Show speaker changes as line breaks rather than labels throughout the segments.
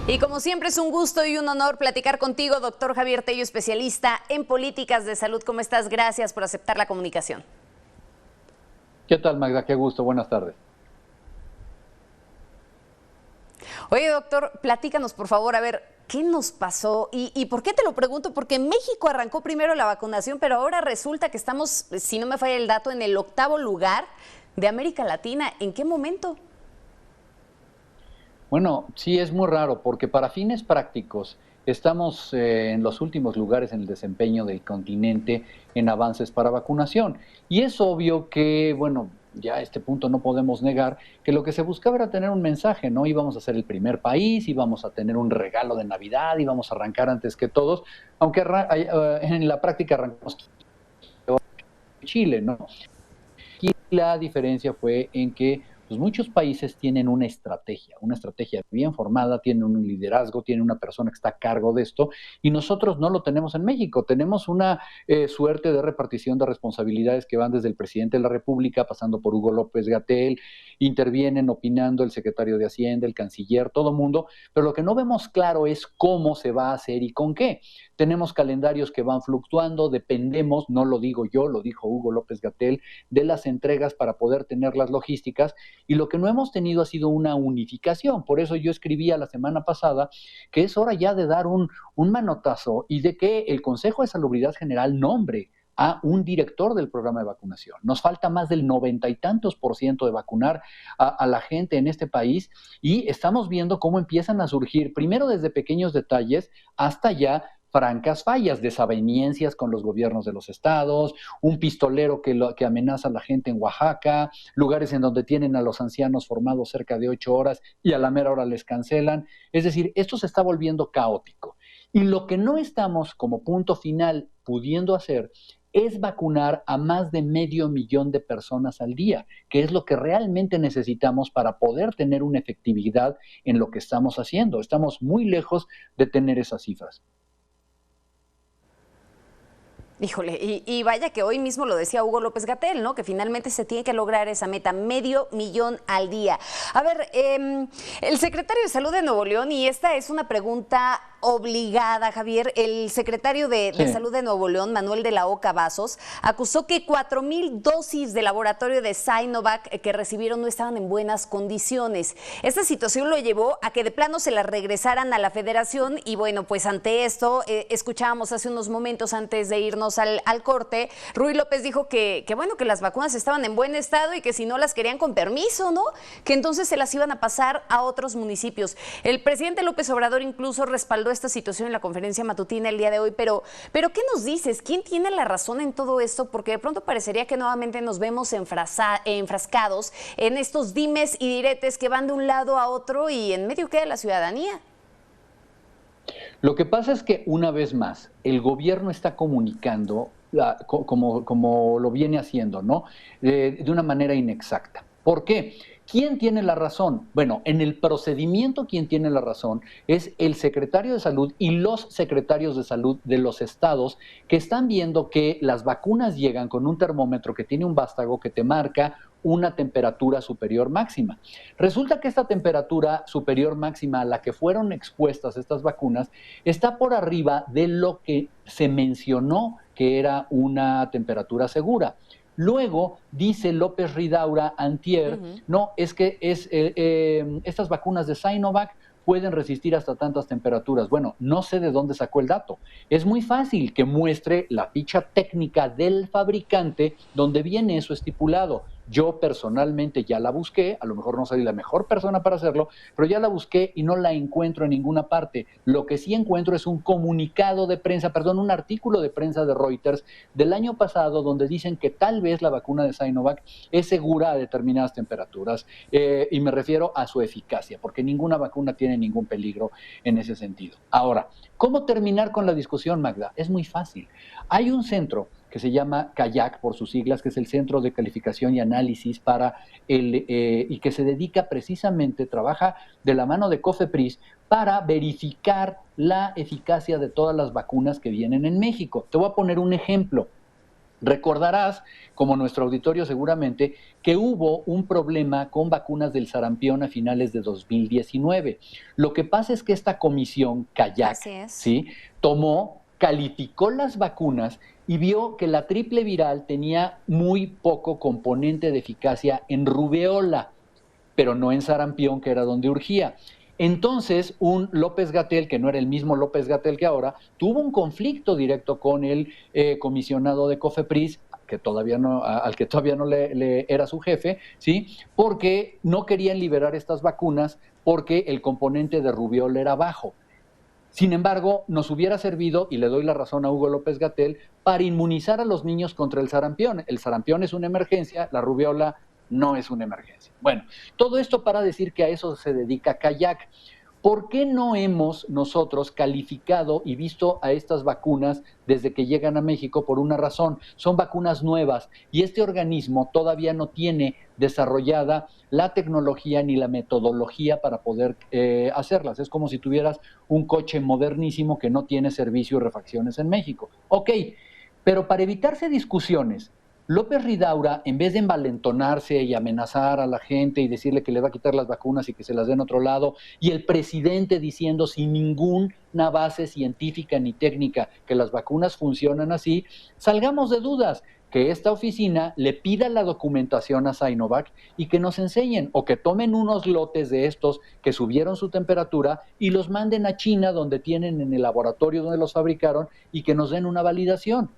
Y como siempre es un gusto y un honor platicar contigo, doctor Javier Tello, especialista en políticas de salud. ¿Cómo estás? Gracias por aceptar la comunicación.
¿Qué tal, Magda? Qué gusto. Buenas tardes.
Oye, doctor, platícanos, por favor, a ver, ¿qué nos pasó? ¿Y por qué te lo pregunto? Porque en México arrancó primero la vacunación, pero ahora resulta que estamos, si no me falla el dato, en el 8º lugar de América Latina. ¿En qué momento?
Bueno, sí, es muy raro porque para fines prácticos estamos en los últimos lugares en el desempeño del continente en avances para vacunación. Y es obvio que, bueno, ya a este punto no podemos negar que lo que se buscaba era tener un mensaje, ¿no? Íbamos a ser el primer país, íbamos a tener un regalo de Navidad, íbamos a arrancar antes que todos, aunque en la práctica arrancamos Chile, ¿no? Y la diferencia fue en que pues, muchos países tienen una estrategia bien formada, tienen un liderazgo, tienen una persona que está a cargo de esto, y nosotros no lo tenemos en México. Tenemos una suerte de repartición de responsabilidades que van desde el presidente de la República, pasando por Hugo López-Gatell, intervienen opinando el secretario de Hacienda, el canciller, todo mundo, pero lo que no vemos claro es cómo se va a hacer y con qué. Tenemos calendarios que van fluctuando, dependemos, no lo digo yo, lo dijo Hugo López-Gatell, de las entregas para poder tener las logísticas, y lo que no hemos tenido ha sido una unificación. Por eso yo escribía la semana pasada que es hora ya de dar un manotazo y de que el Consejo de Salubridad General nombre a un director del programa de vacunación. Nos falta más del 90 y tantos % de vacunar a la gente en este país, y estamos viendo cómo empiezan a surgir, primero desde pequeños detalles hasta ya francas fallas, desavenencias con los gobiernos de los estados, un pistolero que amenaza a la gente en Oaxaca, lugares en donde tienen a los ancianos formados cerca de 8 horas y a la mera hora les cancelan. Es decir, esto se está volviendo caótico. Y lo que no estamos como punto final pudiendo hacer es vacunar a más de 500,000 de personas al día, que es lo que realmente necesitamos para poder tener una efectividad en lo que estamos haciendo. Estamos muy lejos de tener esas cifras.
Híjole, y vaya que hoy mismo lo decía Hugo López-Gatell, ¿no? Que finalmente se tiene que lograr esa meta, 500,000 al día. A ver, el secretario de Salud de Nuevo León, y esta es una pregunta obligada, Javier, el secretario de Salud de Nuevo León, Manuel de la Oca Vasos, acusó que 4,000 dosis de laboratorio de Sinovac que recibieron no estaban en buenas condiciones. Esta situación lo llevó a que de plano se las regresaran a la Federación, y bueno, pues ante esto, escuchábamos hace unos momentos antes de irnos al corte, Ruy López dijo que bueno, que las vacunas estaban en buen estado y que si no las querían con permiso, ¿no? Que entonces se las iban a pasar a otros municipios. El presidente López Obrador incluso respaldó esta situación en la conferencia matutina el día de hoy, pero ¿qué nos dices? ¿Quién tiene la razón en todo esto? Porque de pronto parecería que nuevamente nos vemos enfrascados en estos dimes y diretes que van de un lado a otro y en medio queda la ciudadanía.
Lo que pasa es que una vez más, el gobierno está comunicando como lo viene haciendo, ¿no? De una manera inexacta. ¿Por qué? ¿Quién tiene la razón? Bueno, en el procedimiento quien tiene la razón es el secretario de Salud y los secretarios de Salud de los estados, que están viendo que las vacunas llegan con un termómetro que tiene un vástago que te marca una temperatura superior máxima. Resulta que esta temperatura superior máxima a la que fueron expuestas estas vacunas está por arriba de lo que se mencionó que era una temperatura segura. Luego dice López Ridaura antier, no, es que estas vacunas de Sinovac pueden resistir hasta tantas temperaturas. Bueno, no sé de dónde sacó el dato. Es muy fácil que muestre la ficha técnica del fabricante donde viene eso estipulado. Yo personalmente ya la busqué, a lo mejor no soy la mejor persona para hacerlo, pero ya la busqué y no la encuentro en ninguna parte. Lo que sí encuentro es un comunicado de prensa, un artículo de prensa de Reuters del año pasado donde dicen que tal vez la vacuna de Sinovac es segura a determinadas temperaturas, y me refiero a su eficacia, porque ninguna vacuna tiene ningún peligro en ese sentido. Ahora, ¿cómo terminar con la discusión, Magda? Es muy fácil. Hay un centro que se llama CAYAC por sus siglas, que es el Centro de Calificación y Análisis y que se dedica precisamente, trabaja de la mano de COFEPRIS para verificar la eficacia de todas las vacunas que vienen en México. Te voy a poner un ejemplo. Recordarás, como nuestro auditorio seguramente, que hubo un problema con vacunas del sarampión a finales de 2019. Lo que pasa es que esta comisión,
Así
Kayak,
es.
¿sí?, calificó las vacunas y vio que la triple viral tenía muy poco componente de eficacia en rubeola, pero no en sarampión, que era donde urgía. Entonces, un López-Gatell, que no era el mismo López-Gatell que ahora, tuvo un conflicto directo con el comisionado de COFEPRIS, que todavía no, al que todavía no le era su jefe, ¿sí?, porque no querían liberar estas vacunas porque el componente de rubiola era bajo. Sin embargo, nos hubiera servido, y le doy la razón a Hugo López-Gatell, para inmunizar a los niños contra el sarampión. El sarampión es una emergencia, la rubiola no es una emergencia. Bueno, todo esto para decir que a eso se dedica Kayak. ¿Por qué no hemos nosotros calificado y visto a estas vacunas desde que llegan a México? Por una razón, son vacunas nuevas y este organismo todavía no tiene desarrollada la tecnología ni la metodología para poder hacerlas. Es como si tuvieras un coche modernísimo que no tiene servicio y refacciones en México. Ok, pero para evitarse discusiones, López Ridaura, en vez de envalentonarse y amenazar a la gente y decirle que le va a quitar las vacunas y que se las den a otro lado, y el presidente diciendo sin ninguna base científica ni técnica que las vacunas funcionan así, salgamos de dudas, que esta oficina le pida la documentación a Sinovac y que nos enseñen, o que tomen unos lotes de estos que subieron su temperatura y los manden a China, donde tienen en el laboratorio donde los fabricaron, y que nos den una validación.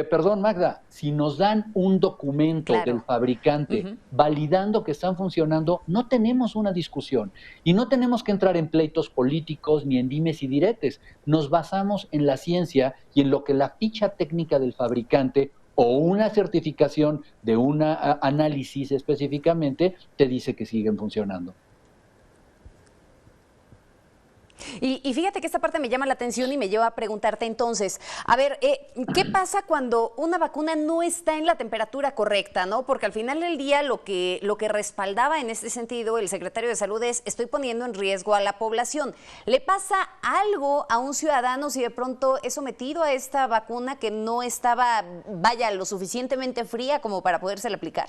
Perdón, Magda, si nos dan un documento del
Claro.
fabricante validando que están funcionando, no tenemos una discusión y no tenemos que entrar en pleitos políticos ni en dimes y diretes. Nos basamos en la ciencia y en lo que la ficha técnica del fabricante o una certificación de un análisis específicamente te dice que siguen funcionando.
Y fíjate que esta parte me llama la atención y me lleva a preguntarte entonces, a ver, ¿qué pasa cuando una vacuna no está en la temperatura correcta, ¿no? Porque al final del día lo que respaldaba en este sentido el secretario de Salud es: estoy poniendo en riesgo a la población. ¿Le pasa algo a un ciudadano si de pronto es sometido a esta vacuna que no estaba, vaya, lo suficientemente fría como para podérsela aplicar?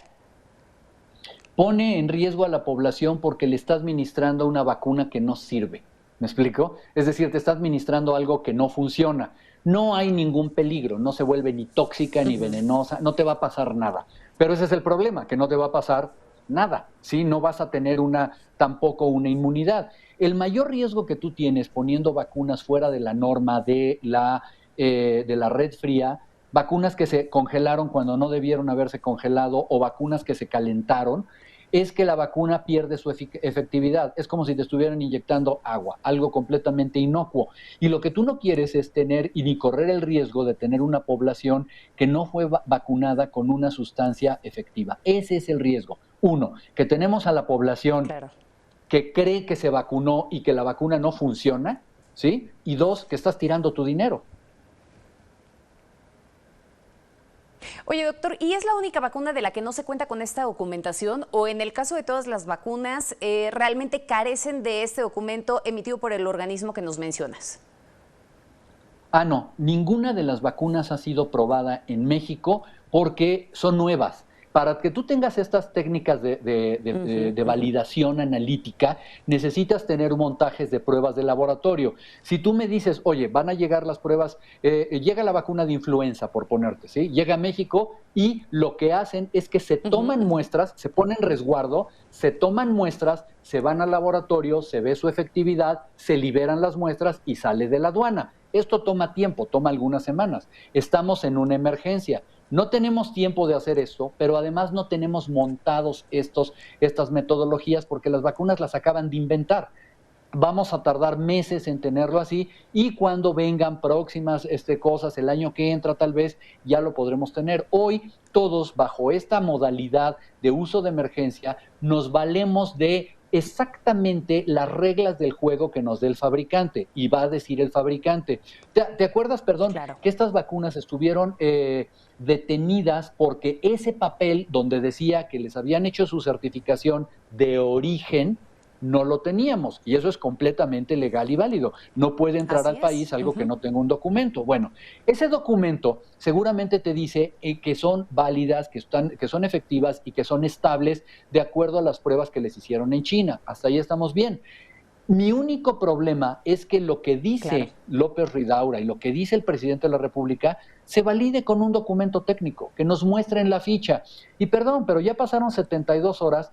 Pone en riesgo a la población porque le está administrando una vacuna que no sirve. ¿Me explico? Es decir, te está administrando algo que no funciona. No hay ningún peligro, no se vuelve ni tóxica ni venenosa, no te va a pasar nada. Pero ese es el problema, que no te va a pasar nada, ¿sí? No vas a tener tampoco una inmunidad. El mayor riesgo que tú tienes poniendo vacunas fuera de la norma de la red fría, vacunas que se congelaron cuando no debieron haberse congelado o vacunas que se calentaron, es que la vacuna pierde su efectividad. Es como si te estuvieran inyectando agua, algo completamente inocuo. Y lo que tú no quieres es tener y ni correr el riesgo de tener una población que no fue vacunada con una sustancia efectiva. Ese es el riesgo. Uno, que tenemos a la población
Claro.
que cree que se vacunó y que la vacuna no funciona, ¿sí? Y dos, que estás tirando tu dinero.
Oye, doctor, ¿y es la única vacuna de la que no se cuenta con esta documentación? ¿O en el caso de todas las vacunas, realmente carecen de este documento emitido por el organismo que nos mencionas?
No, ninguna de las vacunas ha sido probada en México porque son nuevas. Para que tú tengas estas técnicas de validación analítica, necesitas tener montajes de pruebas de laboratorio. Si tú me dices, oye, van a llegar las pruebas, llega la vacuna de influenza, por ponerte, ¿sí? Llega a México y lo que hacen es que se toman muestras, se ponen resguardo, se toman muestras, se van al laboratorio, se ve su efectividad, se liberan las muestras y sale de la aduana. Esto toma tiempo, toma algunas semanas. Estamos en una emergencia. No tenemos tiempo de hacer esto, pero además no tenemos montados estas metodologías porque las vacunas las acaban de inventar. Vamos a tardar meses en tenerlo así y cuando vengan próximas cosas, el año que entra tal vez, ya lo podremos tener. Hoy todos bajo esta modalidad de uso de emergencia nos valemos de exactamente las reglas del juego que nos dé el fabricante y va a decir el fabricante. ¿Te acuerdas, perdón,
Claro.
que estas vacunas estuvieron detenidas porque ese papel donde decía que les habían hecho su certificación de origen no lo teníamos y eso es completamente legal y válido. No puede entrar
Así
al
es.
país algo que no tenga un documento. Bueno, ese documento seguramente te dice que son válidas, que son efectivas y que son estables de acuerdo a las pruebas que les hicieron en China. Hasta ahí estamos bien. Mi único problema es que lo que
Claro.
dice López Ridaura y lo que dice el presidente de la República se valide con un documento técnico, que nos muestre en la ficha. Y perdón, pero ya pasaron 72 horas,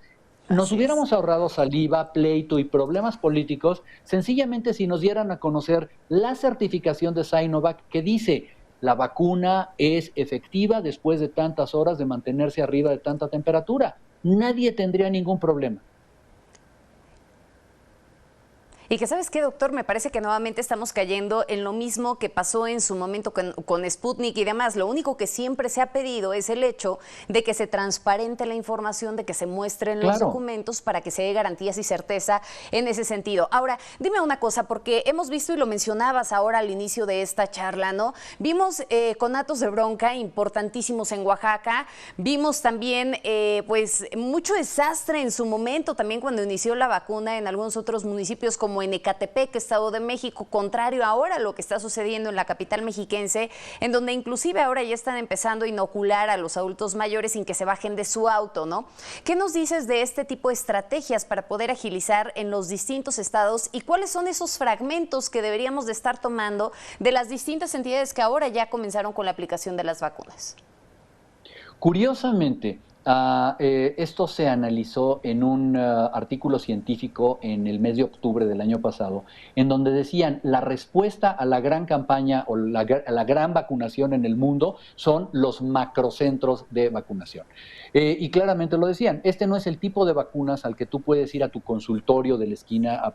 nos
Así es.
hubiéramos ahorrado saliva, pleito y problemas políticos, sencillamente si nos dieran a conocer la certificación de Sinovac que dice la vacuna es efectiva después de tantas horas de mantenerse arriba de tanta temperatura. Nadie tendría ningún problema.
Y que sabes qué, doctor, me parece que nuevamente estamos cayendo en lo mismo que pasó en su momento con Sputnik y demás. Lo único que siempre se ha pedido es el hecho de que se transparente la información, de que se muestren los
Claro.
documentos para que se dé garantías y certeza en ese sentido. Ahora, dime una cosa, porque hemos visto y lo mencionabas ahora al inicio de esta charla, ¿no? Vimos conatos de bronca importantísimos en Oaxaca, vimos también pues mucho desastre en su momento, también cuando inició la vacuna en algunos otros municipios como en Ecatepec, Estado de México, contrario ahora a lo que está sucediendo en la capital mexiquense, en donde inclusive ahora ya están empezando a inocular a los adultos mayores sin que se bajen de su auto, ¿no? ¿Qué nos dices de este tipo de estrategias para poder agilizar en los distintos estados y cuáles son esos fragmentos que deberíamos de estar tomando de las distintas entidades que ahora ya comenzaron con la aplicación de las vacunas?
Curiosamente, esto se analizó en un artículo científico en el mes de octubre del año pasado, en donde decían la respuesta a la gran campaña o a la gran vacunación en el mundo son los macrocentros de vacunación. Y claramente lo decían, este no es el tipo de vacunas al que tú puedes ir a tu consultorio de la esquina,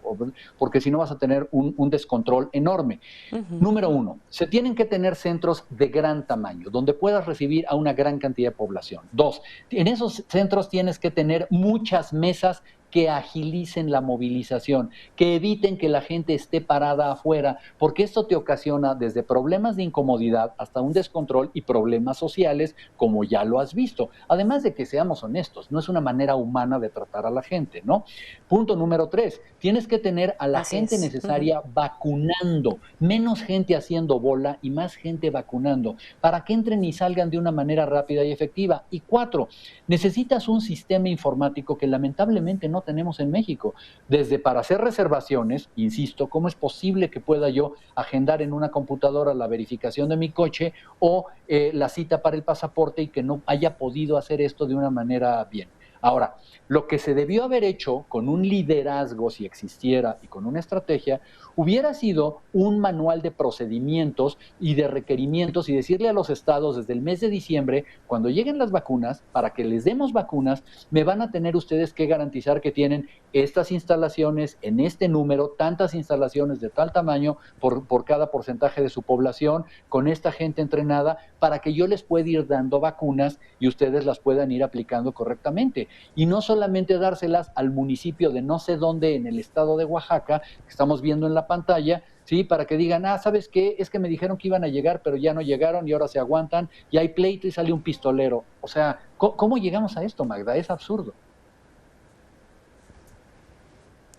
porque si no vas a tener un descontrol enorme. Número uno, se tienen que tener centros de gran tamaño, donde puedas recibir a una gran cantidad de población. Dos, en esos centros tienes que tener muchas mesas que agilicen la movilización, que eviten que la gente esté parada afuera, porque esto te ocasiona desde problemas de incomodidad hasta un descontrol y problemas sociales, como ya lo has visto. Además de que seamos honestos, no es una manera humana de tratar a la gente, ¿no? Punto número 3, tienes que tener a la gente necesaria vacunando, menos gente haciendo bola y más gente vacunando, para que entren y salgan de una manera rápida y efectiva. Y 4, necesitas un sistema informático que lamentablemente no tenemos en México. Desde para hacer reservaciones, insisto, ¿cómo es posible que pueda yo agendar en una computadora la verificación de mi coche o la cita para el pasaporte y que no haya podido hacer esto de una manera bien? Ahora, lo que se debió haber hecho con un liderazgo, si existiera, y con una estrategia, hubiera sido un manual de procedimientos y de requerimientos y decirle a los estados desde el mes de diciembre, cuando lleguen las vacunas, para que les demos vacunas, me van a tener ustedes que garantizar que tienen estas instalaciones en este número, tantas instalaciones de tal tamaño por cada porcentaje de su población, con esta gente entrenada, para que yo les pueda ir dando vacunas y ustedes las puedan ir aplicando correctamente. Y no solamente dárselas al municipio de no sé dónde en el estado de Oaxaca, que estamos viendo en la pantalla, ¿sí? Para que digan, ¿sabes qué? Es que me dijeron que iban a llegar, pero ya no llegaron y ahora se aguantan y hay pleito y sale un pistolero. O sea, ¿cómo llegamos a esto, Magda? Es absurdo.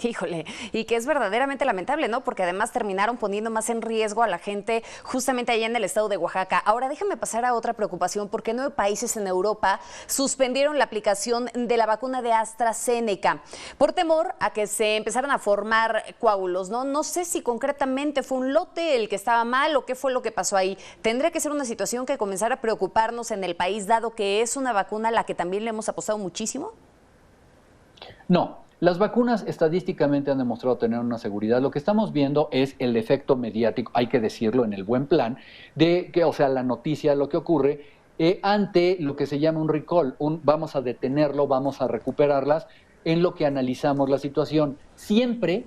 Híjole, y que es verdaderamente lamentable, ¿no? Porque además terminaron poniendo más en riesgo a la gente justamente allá en el estado de Oaxaca. Ahora déjame pasar a otra preocupación, porque 9 países en Europa suspendieron la aplicación de la vacuna de AstraZeneca por temor a que se empezaran a formar coágulos, ¿no? No sé si concretamente fue un lote el que estaba mal o qué fue lo que pasó ahí. Tendría que ser una situación que comenzara a preocuparnos en el país, dado que es una vacuna a la que también le hemos apostado muchísimo.
No, las vacunas estadísticamente han demostrado tener una seguridad. Lo que estamos viendo es el efecto mediático, hay que decirlo en el buen plan, de que, o sea, la noticia, lo que ocurre ante lo que se llama un recall, vamos a detenerlo, vamos a recuperarlas, en lo que analizamos la situación. Siempre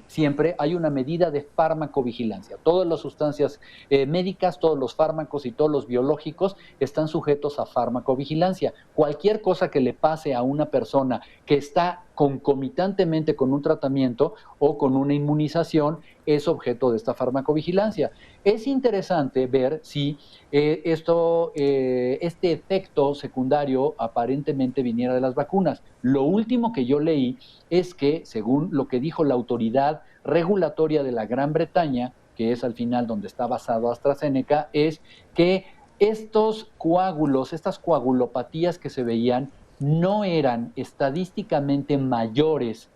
hay una medida de farmacovigilancia. Todas las sustancias médicas, todos los fármacos y todos los biológicos están sujetos a farmacovigilancia. Cualquier cosa que le pase a una persona que está concomitantemente con un tratamiento o con una inmunización, es objeto de esta farmacovigilancia. Es interesante ver si este efecto secundario aparentemente viniera de las vacunas. Lo último que yo leí es que, según lo que dijo la autoridad regulatoria de la Gran Bretaña, que es al final donde está basado AstraZeneca, es que estos coágulos, estas coagulopatías que se veían, no eran estadísticamente mayores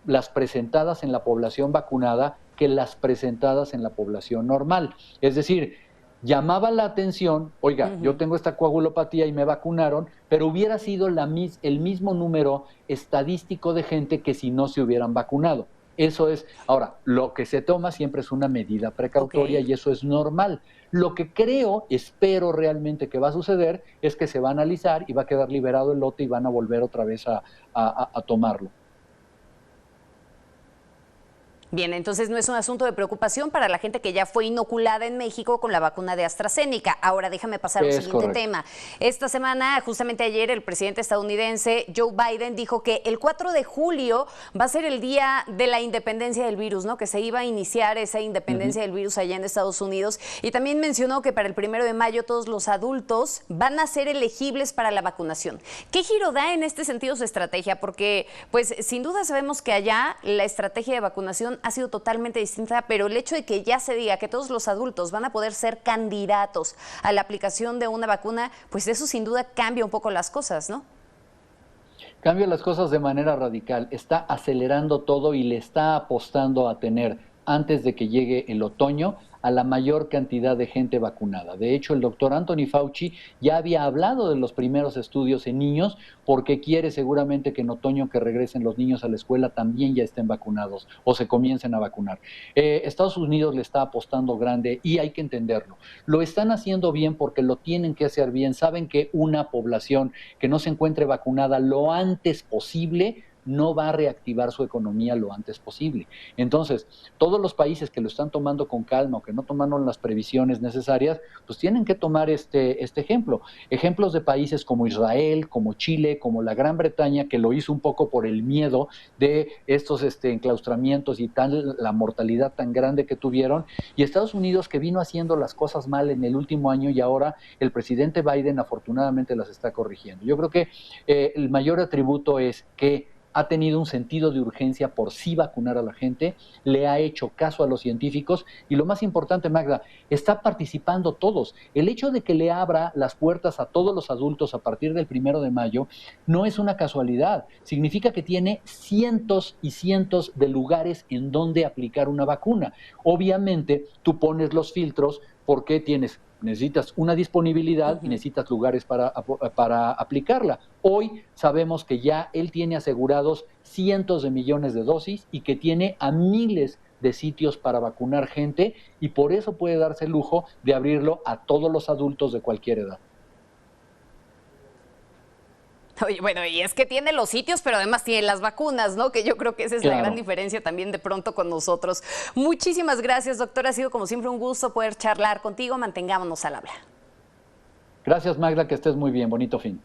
las presentadas en la población vacunada que las presentadas en la población normal. Es decir, llamaba la atención, oiga, yo tengo esta coagulopatía y me vacunaron, pero hubiera sido el mismo número estadístico de gente que si no se hubieran vacunado. Eso es, ahora, lo que se toma siempre es una medida precautoria y eso es normal. Lo que creo, espero realmente que va a suceder es que se va a analizar y va a quedar liberado el lote y van a volver otra vez a tomarlo.
Bien, entonces no es un asunto de preocupación para la gente que ya fue inoculada en México con la vacuna de AstraZeneca. Ahora déjame pasar al siguiente tema. Esta semana, justamente ayer, el presidente estadounidense Joe Biden dijo que el 4 de julio va a ser el día de la independencia del virus, ¿no? Que se iba a iniciar esa independencia del virus allá en Estados Unidos. Y también mencionó que para el 1 de mayo todos los adultos van a ser elegibles para la vacunación. ¿Qué giro da en este sentido su estrategia? Porque, pues, sin duda sabemos que allá la estrategia de vacunación ha sido totalmente distinta, pero el hecho de que ya se diga que todos los adultos van a poder ser candidatos a la aplicación de una vacuna, pues eso sin duda cambia un poco las cosas, ¿no?
Cambia las cosas de manera radical, está acelerando todo y le está apostando a tener, antes de que llegue el otoño, a la mayor cantidad de gente vacunada. De hecho, el doctor Anthony Fauci ya había hablado de los primeros estudios en niños porque quiere seguramente que en otoño que regresen los niños a la escuela también ya estén vacunados o se comiencen a vacunar. Estados Unidos le está apostando grande y hay que entenderlo. Lo están haciendo bien porque lo tienen que hacer bien. Saben que una población que no se encuentre vacunada lo antes posible no va a reactivar su economía lo antes posible. Entonces, todos los países que lo están tomando con calma o que no tomaron las previsiones necesarias, pues tienen que tomar este ejemplo. Ejemplos de países como Israel, como Chile, como la Gran Bretaña, que lo hizo un poco por el miedo de estos enclaustramientos y la mortalidad tan grande que tuvieron, y Estados Unidos, que vino haciendo las cosas mal en el último año y ahora el presidente Biden afortunadamente las está corrigiendo. Yo creo que el mayor atributo es que ha tenido un sentido de urgencia por sí vacunar a la gente, le ha hecho caso a los científicos y lo más importante, Magda, está participando todos. El hecho de que le abra las puertas a todos los adultos a partir del 1 de mayo no es una casualidad, significa que tiene cientos y cientos de lugares en donde aplicar una vacuna. Obviamente, tú pones los filtros porque necesitas una disponibilidad y necesitas lugares para aplicarla. Hoy sabemos que ya él tiene asegurados cientos de millones de dosis y que tiene a miles de sitios para vacunar gente y por eso puede darse el lujo de abrirlo a todos los adultos de cualquier edad.
Oye, bueno, y es que tiene los sitios, pero además tiene las vacunas, ¿no? Que yo creo que esa es la gran diferencia también de pronto con nosotros. Muchísimas gracias, doctor. Ha sido como siempre un gusto poder charlar contigo. Mantengámonos al habla.
Gracias, Magda, que estés muy bien. Bonito fin.